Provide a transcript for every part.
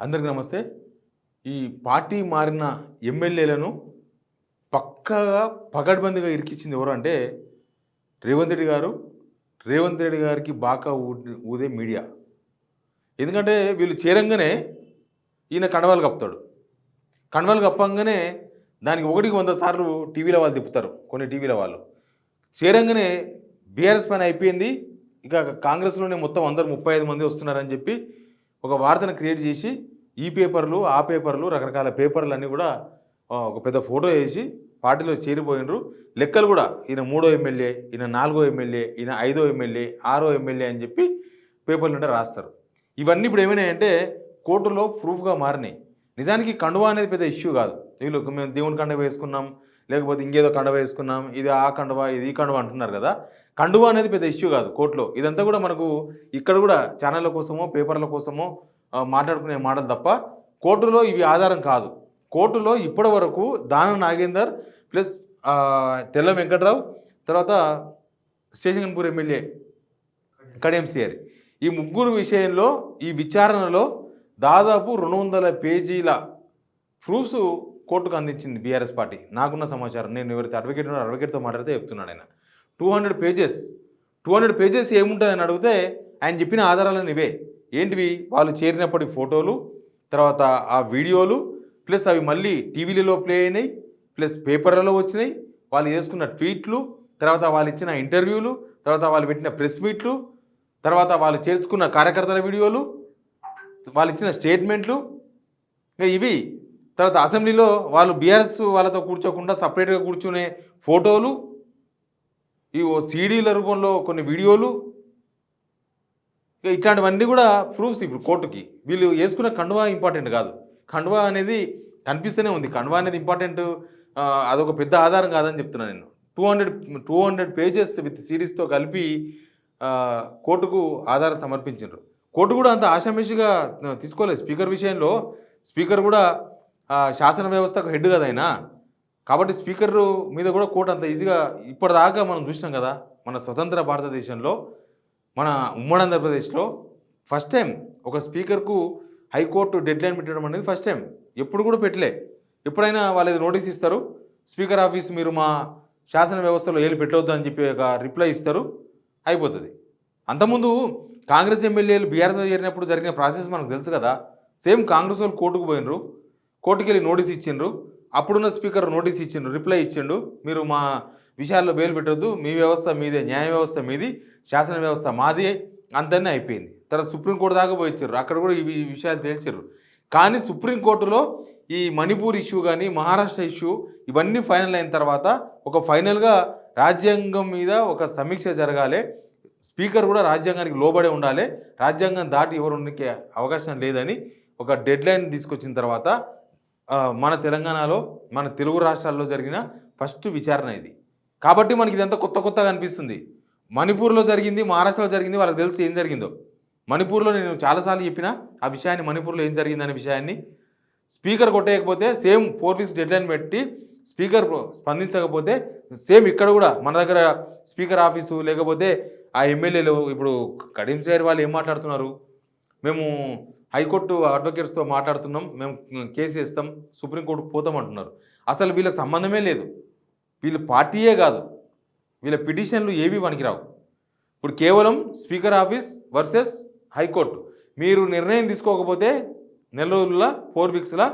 అందరికీ నమస్తే. ఈ పార్టీ మారిన ఎమ్మెల్యేలను పక్కాగా పకడ్బందీగా ఇరికిచ్చింది ఎవరు అంటే రేవంత్ రెడ్డి గారు. రేవంత్ రెడ్డి గారికి బాకా ఊదే మీడియా. ఎందుకంటే వీళ్ళు చేరంగానే ఈయన కండవాలు కప్పుతాడు. కండవాలు కప్పంగానే దానికి 1కి 100 సార్లు టీవీలో వాళ్ళు తిప్పుతారు. కొన్ని టీవీల వాళ్ళు చేరంగానే బీఆర్ఎస్ పని అయిపోయింది, ఇక కాంగ్రెస్లోనే మొత్తం అందరూ 35 మంది వస్తున్నారని చెప్పి ఒక వార్తను క్రియేట్ చేసి ఈ పేపర్లు ఆ పేపర్లు రకరకాల పేపర్లు అన్నీ కూడా ఒక పెద్ద ఫోటో వేసి పార్టీలో చేరిపోయినరు. లెక్కలు కూడా ఈయన 3వ ఎమ్మెల్యే, ఈయన 4వ ఎమ్మెల్యే, ఈయన 5వ ఎమ్మెల్యే, 6వ ఎమ్మెల్యే అని చెప్పి పేపర్లు ఉంటే రాస్తారు. ఇవన్నీ ఇప్పుడు ఏమైనాయంటే కోర్టులో ప్రూఫ్గా మారినాయి. నిజానికి కండువా అనేది పెద్ద ఇష్యూ కాదు. వీళ్ళు మేము దేవుని కండువ వేసుకున్నాం, లేకపోతే ఇంకేదో కండువ వేసుకున్నాం, ఇది ఆ కండువా ఇది ఈ కండువా అంటున్నారు కదా. కండువా అనేది పెద్ద ఇష్యూ కాదు కోర్టులో. ఇదంతా కూడా మనకు ఇక్కడ కూడా ఛానళ్ళ కోసమో పేపర్ల కోసమో మాట్లాడుకునే మాటలు తప్ప కోర్టులో ఇవి ఆధారం కాదు. కోర్టులో ఇప్పటి వరకు దానం నాగేందర్ ప్లస్ తెల్ల వెంకట్రావు, తర్వాత స్టేషన్పూర్ ఎమ్మెల్యే కడియం సిఆర్, ఈ ముగ్గురు విషయంలో ఈ విచారణలో దాదాపు 200 పేజీల ప్రూఫ్స్ కోర్టుకు అందించింది బీఆర్ఎస్ పార్టీ. నాకున్న సమాచారం, నేను ఎవరైతే అడ్వకేట్తో మాట్లాడితే చెప్తున్నాడు ఆయన. 200 పేజెస్ ఏముంటుందని అడిగితే ఆయన చెప్పిన ఆధారాలను ఇవే. ఏంటివి? వాళ్ళు చేరినప్పటి ఫోటోలు, తర్వాత ఆ వీడియోలు, ప్లస్ అవి మళ్ళీ టీవీలలో ప్లే అయినాయి, ప్లస్ పేపర్లలో వచ్చినాయి, వాళ్ళు చేసుకున్న ట్వీట్లు, తర్వాత వాళ్ళు ఇచ్చిన ఇంటర్వ్యూలు, తర్వాత వాళ్ళు పెట్టిన ప్రెస్ మీట్లు, తర్వాత వాళ్ళు చేర్చుకున్న కార్యకర్తల వీడియోలు, వాళ్ళు ఇచ్చిన స్టేట్మెంట్లు, ఇవి. తర్వాత అసెంబ్లీలో వాళ్ళు బీఆర్ఎస్ వాళ్ళతో కూర్చోకుండా సపరేట్గా కూర్చునే ఫోటోలు, ఈ సీడీల రూపంలో కొన్ని వీడియోలు, ఇట్లాంటివన్నీ కూడా ప్రూఫ్స్ ఇప్పుడు కోర్టుకి. వీళ్ళు వేసుకున్న కండువా ఇంపార్టెంట్ కాదు. కండువా అనేది కనిపిస్తూనే ఉంది. కండువా అనేది ఇంపార్టెంట్, అదొక పెద్ద ఆధారం కాదని చెప్తున్నాను నేను. 200 పేజెస్ విత్ సిరీస్తో కలిపి కోర్టుకు ఆధారం సమర్పించారు. కోర్టు కూడా అంత ఆషామాషిగా తీసుకోలేదు. స్పీకర్ విషయంలో స్పీకర్ కూడా శాసన వ్యవస్థకు హెడ్ కదా ఆయన. కాబట్టి స్పీకర్ మీద కూడా కోర్టు అంత ఈజీగా ఇప్పటిదాకా మనం చూసినాం కదా. మన స్వతంత్ర భారతదేశంలో, మన ఉమ్మడి ఆంధ్రప్రదేశ్లో ఫస్ట్ టైం ఒక స్పీకర్కు హైకోర్టు డెడ్లైన్ పెట్టడం అనేది ఫస్ట్ టైం. ఎప్పుడు కూడా పెట్టలే. ఎప్పుడైనా వాళ్ళు నోటీస్ ఇస్తారు, స్పీకర్ ఆఫీస్ మీరు మా శాసన వ్యవస్థలో ఏలు పెట్టవద్దు అని చెప్పి ఒక రిప్లై ఇస్తారు, అయిపోతుంది. అంతకుముందు కాంగ్రెస్ ఎమ్మెల్యేలు బీఆర్ఎస్లో చేరినప్పుడు జరిగిన ప్రాసెస్ మనకు తెలుసు కదా. సేమ్ కాంగ్రెస్ వాళ్ళు కోర్టుకు పోయినరు, కోర్టుకి వెళ్ళి నోటీస్ ఇచ్చిండ్రు, అప్పుడున్న స్పీకర్ నోటీస్ ఇచ్చిండ్రు, రిప్లై ఇచ్చిండు, మీరు మా విషయాల్లో బెయిల్ పెట్టొద్దు, మీ వ్యవస్థ మీదే, న్యాయ వ్యవస్థ మీది, శాసన వ్యవస్థ మాది, అంతనే అయిపోయింది. తర్వాత సుప్రీంకోర్టు దాకా పోయిచ్చారు, అక్కడ కూడా ఈ విషయాలు తేల్చారు. కానీ సుప్రీంకోర్టులో ఈ మణిపూర్ ఇష్యూ కానీ మహారాష్ట్ర ఇష్యూ ఇవన్నీ ఫైనల్ అయిన తర్వాత ఒక ఫైనల్గా రాజ్యాంగం మీద ఒక సమీక్ష జరగాలి, స్పీకర్ కూడా రాజ్యాంగానికి లోబడే ఉండాలి, రాజ్యాంగం దాటి ఎవరు ఉండకే అవకాశం లేదని ఒక డెడ్లైన్ తీసుకొచ్చిన తర్వాత మన తెలంగాణలో, మన తెలుగు రాష్ట్రాల్లో జరిగిన ఫస్ట్ విచారణ ఇది. కాబట్టి మనకి ఇదంతా కొత్తగా అనిపిస్తుంది. మణిపూర్లో జరిగింది, మహారాష్ట్రలో జరిగింది, వాళ్ళకి తెలిసి ఏం జరిగిందో. మణిపూర్లో నేను చాలాసార్లు చెప్పిన ఆ విషయాన్ని, మణిపూర్లో ఏం జరిగిందనే విషయాన్ని. స్పీకర్ కొట్టేయకపోతే సేమ్ 4 వీక్స్ డెడ్లైన్ పెట్టి స్పీకర్ స్పందించకపోతే సేమ్ ఇక్కడ కూడా మన దగ్గర స్పీకర్ ఆఫీసు లేకపోతే ఆ ఎమ్మెల్యేలు ఇప్పుడు కడియం సిఆర్ వాళ్ళు ఏం మాట్లాడుతున్నారు, మేము హైకోర్టు అడ్వకేట్స్తో మాట్లాడుతున్నాం, మేము కేసు వేస్తాం, సుప్రీంకోర్టుకు పోతాం అంటున్నారు. అసలు వీళ్ళకి సంబంధమే లేదు. వీళ్ళు పార్టీయే కాదు, వీళ్ళ పిటిషన్లు ఏవి పనికిరావు. ఇప్పుడు కేవలం స్పీకర్ ఆఫీస్ వర్సెస్ హైకోర్టు. మీరు నిర్ణయం తీసుకోకపోతే నెల రోజుల 4 వీక్స్లా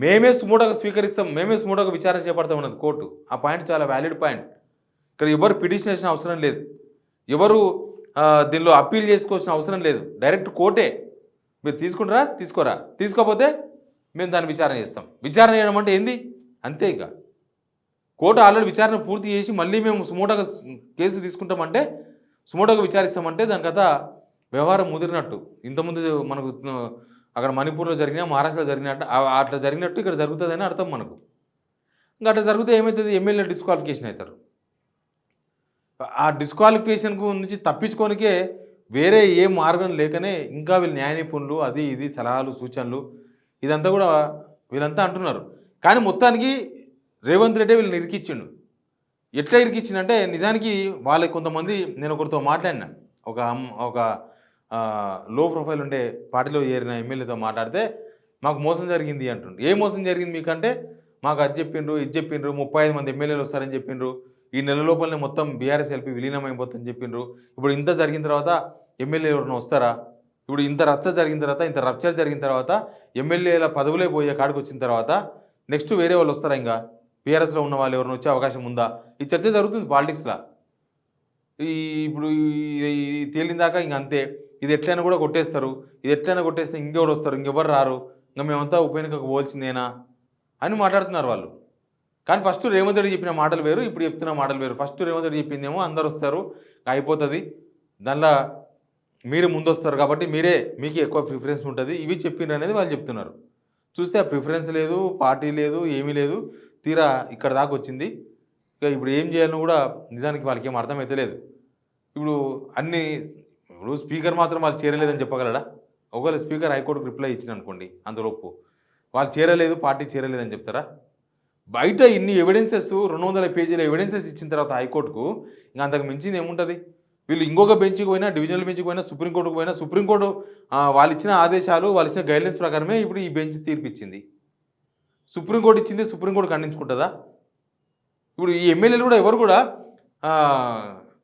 మేమే సుమోటోగా స్వీకరిస్తాం, మేమే సుమోటోగా విచారణ చేపడతాం అన్నది కోర్టు. ఆ పాయింట్ చాలా వ్యాలిడ్ పాయింట్. ఇక్కడ ఎవరు పిటిషన్ వేసిన అవసరం లేదు, ఎవరు దీనిలో అప్పీల్ చేసుకోవాల్సిన అవసరం లేదు. డైరెక్ట్ కోర్టే, మీరు తీసుకుంటారా తీసుకోరా, తీసుకోకపోతే మేము దాన్ని విచారణ చేస్తాం. విచారణ చేయడం అంటే ఏంది? అంతే. ఇక కోర్టు ఆల్రెడీ విచారణ పూర్తి చేసి మళ్ళీ మేము సుమోటోగా కేసు తీసుకుంటామంటే, సుమోటోగా విచారిస్తామంటే దాని కథ వ్యవహారం ముదిరినట్టు. ఇంతకుముందు మనకు అక్కడ మణిపూర్లో జరిగినా మహారాష్ట్రలో జరిగినట్టు అట్లా జరిగినట్టు ఇక్కడ జరుగుతుందని అర్థం మనకు. ఇంకా అట్లా జరిగితే ఏమవుతుంది? ఎమ్మెల్యే డిస్క్వాలిఫికేషన్ అవుతారు. ఆ డిస్క్వాలిఫికేషన్కు నుంచి తప్పించుకోనికే వేరే ఏ మార్గం లేకనే ఇంకా వీళ్ళు న్యాయ నిపుణులు అది ఇది సలహాలు సూచనలు ఇదంతా కూడా వీళ్ళంతా అంటున్నారు. కానీ మొత్తానికి రేవంత్ రెడ్డి వీళ్ళని ఇరికిచ్చిండు. ఎట్లా ఇరికిచ్చిందంటే నిజానికి వాళ్ళకి కొంతమంది, నేను ఒకరితో మాట్లాడినా, ఒక లో ప్రొఫైల్ ఉండే పార్టీలో చేరిన ఎమ్మెల్యేతో మాట్లాడితే మాకు మోసం జరిగింది అంటుండ్రు. ఏ మోసం జరిగింది మీకంటే మాకు అది చెప్పిండ్రు, ఇది చెప్పిండ్రు, 35 మంది ఎమ్మెల్యేలు వస్తారని చెప్పిండ్రు, ఈ నెల లోపలనే మొత్తం బీఆర్ఎస్ ఎల్పీ విలీనమైపోతుందని చెప్పిండ్రు. ఇప్పుడు ఇంత జరిగిన తర్వాత ఎమ్మెల్యే ఎవరైనా వస్తారా? ఇప్పుడు ఇంత రచ్చ జరిగిన తర్వాత, ఇంత రప్చర్ జరిగిన తర్వాత, ఎమ్మెల్యేల పదవులే పోయే కాడికి వచ్చిన తర్వాత నెక్స్ట్ వేరే వాళ్ళు వస్తారా? ఇంకా బీఆర్ఎస్లో ఉన్న వాళ్ళు ఎవరైనా వచ్చే అవకాశం ఉందా? ఈ చర్చ జరుగుతుంది పాలిటిక్స్లో. ఇప్పుడు తేలిన దాకా ఇంక అంతే. ఇది ఎట్లయినా కూడా కొట్టేస్తారు, ఇది ఎట్లయినా కొట్టేస్తే ఇంకెవరు వస్తారు, ఇంకెవరు రారు, ఇంకా మేమంతా ఉప ఎన్నికకు పోల్చిందేనా అని మాట్లాడుతున్నారు వాళ్ళు. కానీ ఫస్ట్ రేవంత్ రెడ్డి చెప్పిన మాటలు వేరు, ఇప్పుడు చెప్తున్న మాటలు వేరు. ఫస్ట్ రేవంత్ రెడ్డి చెప్పిందేమో అందరు వస్తారు, అయిపోతుంది, దానిలో మీరు ముందు వస్తారు కాబట్టి మీకు ఎక్కువ ప్రిఫరెన్స్ ఉంటుంది, ఇవి చెప్పిండ్రు అనేది వాళ్ళు చెప్తున్నారు. చూస్తే ఆ ప్రిఫరెన్స్ లేదు, పార్టీ లేదు, ఏమీ లేదు, తీరా ఇక్కడ దాకా వచ్చింది. ఇక ఇప్పుడు ఏం చేయాలని కూడా నిజానికి వాళ్ళకి ఏం అర్థమైతే లేదు. ఇప్పుడు స్పీకర్ మాత్రం వాళ్ళు చేరలేదని చెప్పగలడా? ఒకవేళ స్పీకర్ హైకోర్టుకు రిప్లై ఇచ్చిన అనుకోండి, అంతలోపు వాళ్ళు చేరలేదు, పార్టీ చేరలేదని చెప్తారా? బయట ఇన్ని ఎవిడెన్సెస్ 200 పేజీల ఎవిడెన్సెస్ ఇచ్చిన తర్వాత హైకోర్టుకు ఇంకా అంతకు మించింది ఏముంటుంది? వీళ్ళు ఇంకొక బెంచ్కి పోయినా, డివిజనల్ బెంచ్కి పోయినా, సుప్రీంకోర్టుకు పోయినా, సుప్రీంకోర్టు వాళ్ళు ఇచ్చిన ఆదేశాలు, వాళ్ళు ఇచ్చిన గైడ్లైన్స్ ప్రకారమే ఇప్పుడు ఈ బెంచ్ తీర్పిచ్చింది. సుప్రీంకోర్టు ఇచ్చింది సుప్రీంకోర్టు ఖండించుకుంటుందా? ఇప్పుడు ఈ ఎమ్మెల్యేలు కూడా ఎవరు కూడా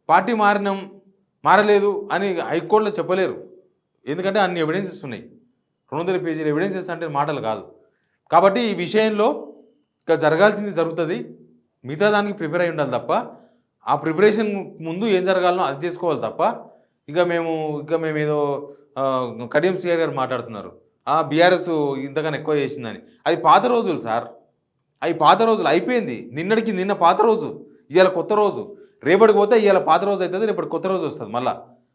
పార్టీ మారలేదు అని హైకోర్టులో చెప్పలేరు. ఎందుకంటే అన్ని ఎవిడెన్సెస్ ఉన్నాయి. 200 పేజీల ఎవిడెన్సెస్ అంటే మాటలు కాదు. కాబట్టి ఈ విషయంలో ఇక జరగాల్సింది జరుగుతుంది. మిగతా దానికి ప్రిపేర్ అయి ఉండాలి తప్ప, ఆ ప్రిపరేషన్ ముందు ఏం జరగాలనో అది చేసుకోవాలి తప్ప, ఇక మేము ఏదో కడియం శ్రీహరి గారు మాట్లాడుతున్నారు, బీఆర్ఎస్ ఇంతకన్నా ఎక్కువ చేసిందని. అది పాత రోజులు సార్, అవి పాత రోజులు అయిపోయింది. నిన్న పాత రోజు, ఇవాళ కొత్త రోజు. రేపటికి పోతే ఇవాళ పాత రోజు అవుతుంది, రేపటి కొత్త రోజు వస్తుంది. మళ్ళీ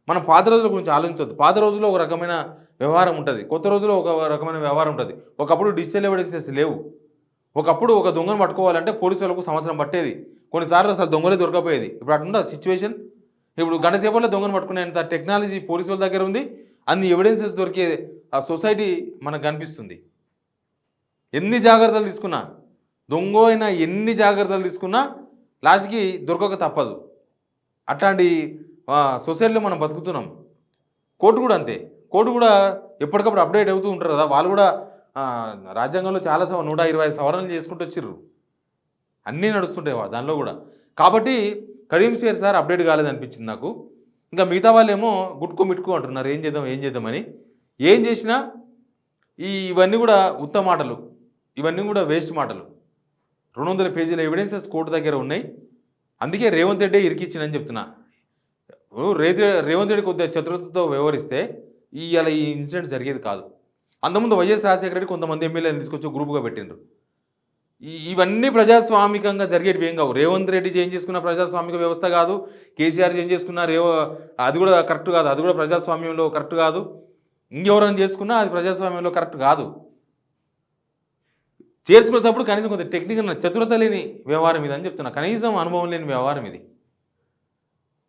మనం పాత రోజుల గురించి ఆలోచించవద్దు. పాత రోజుల్లో ఒక రకమైన వ్యవహారం ఉంటుంది, కొత్త రోజుల్లో ఒక రకమైన వ్యవహారం ఉంటుంది. ఒకప్పుడు డిజిటల్ ఎవిడెన్సెస్ లేవు. ఒకప్పుడు ఒక దొంగను పట్టుకోవాలంటే పోలీసులకు సంవత్సరం పట్టేది, కొన్నిసార్లు అసలు దొంగలే దొరకపోయేది. ఇప్పుడు అట్లా సిచ్యువేషన్. ఇప్పుడు గంట సేపట్లో దొంగను పట్టుకునేంత టెక్నాలజీ పోలీసుల దగ్గర ఉంది, అన్ని ఎవిడెన్సెస్ దొరికే ఆ సొసైటీ మనకు కనిపిస్తుంది. ఎన్ని జాగ్రత్తలు తీసుకున్నా, దొంగ అయినా ఎన్ని జాగ్రత్తలు తీసుకున్నా లాస్ట్కి దొరకక తప్పదు. అట్లాంటి సొసైటీలో మనం బతుకుతున్నాం. కోర్టు కూడా అంతే. కోర్టు కూడా ఎప్పటికప్పుడు అప్డేట్ అవుతూ ఉంటారు కదా. వాళ్ళు కూడా రాజ్యాంగంలో చాలా 125 సవరణలు చేసుకుంటూ వచ్చిర్రు, అన్నీ నడుస్తుంటాయి దానిలో కూడా. కాబట్టి కడియం శ్రీహరి సార్ అప్డేట్ కాలేదనిపించింది నాకు. ఇంకా మిగతా వాళ్ళు ఏమో గుట్టుకు మిట్టుకు అంటున్నారు ఏం చేద్దామని. ఏం చేసినా ఇవన్నీ కూడా ఉత్త మాటలు, ఇవన్నీ కూడా వేస్ట్ మాటలు. 200 పేజీల ఎవిడెన్సెస్ కోర్టు దగ్గర ఉన్నాయి. అందుకే రేవంత్ రెడ్డి ఇరికిచ్చిందని చెప్తున్నా. రేవంత్ రెడ్డి కొద్దిగా చతురతతో వ్యవహరిస్తే ఇవాళ ఈ ఇన్సిడెంట్ జరిగేది కాదు. అంతకుముందు వైఎస్ రాజశేఖర రెడ్డి కొంతమంది ఎమ్మెల్యేలను తీసుకొచ్చి గ్రూపుగా పెట్టిండ్రు. ఇవన్నీ ప్రజాస్వామికంగా జరిగేటివి ఏం కావు. రేవంత్ రెడ్డి చేంజ్ చేసుకున్న ప్రజాస్వామిక వ్యవస్థ కాదు, కేసీఆర్ చేంజ్ చేసుకున్న అది కూడా కరెక్ట్ కాదు, అది కూడా ప్రజాస్వామ్యంలో కరెక్ట్ కాదు. ఇంకెవరైనా చేసుకున్నా అది ప్రజాస్వామ్యంలో కరెక్ట్ కాదు. చేర్చుకునేటప్పుడు కనీసం కొంత టెక్నికల్ చతురత లేని వ్యవహారం ఇది అని చెప్తున్నా, కనీసం అనుభవం లేని వ్యవహారం ఇది.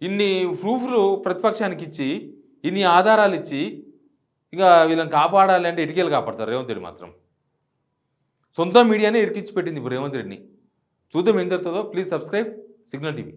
ఇన్ని ప్రూఫ్లు ప్రతిపక్షానికి ఇచ్చి, ఇన్ని ఆధారాలు ఇచ్చి, ఇక వీళ్ళని కాపాడాలి అంటే ఇటుకేలు కాపాడతారు రేవంత్ రెడ్డి మాత్రం. సొంత మీడియానే ఇరికిచ్చి పెట్టింది ఇప్పుడు రేవంత్ రెడ్డిని. చూద్దాం ఏం జరుగుతుందో. Please subscribe signal TV.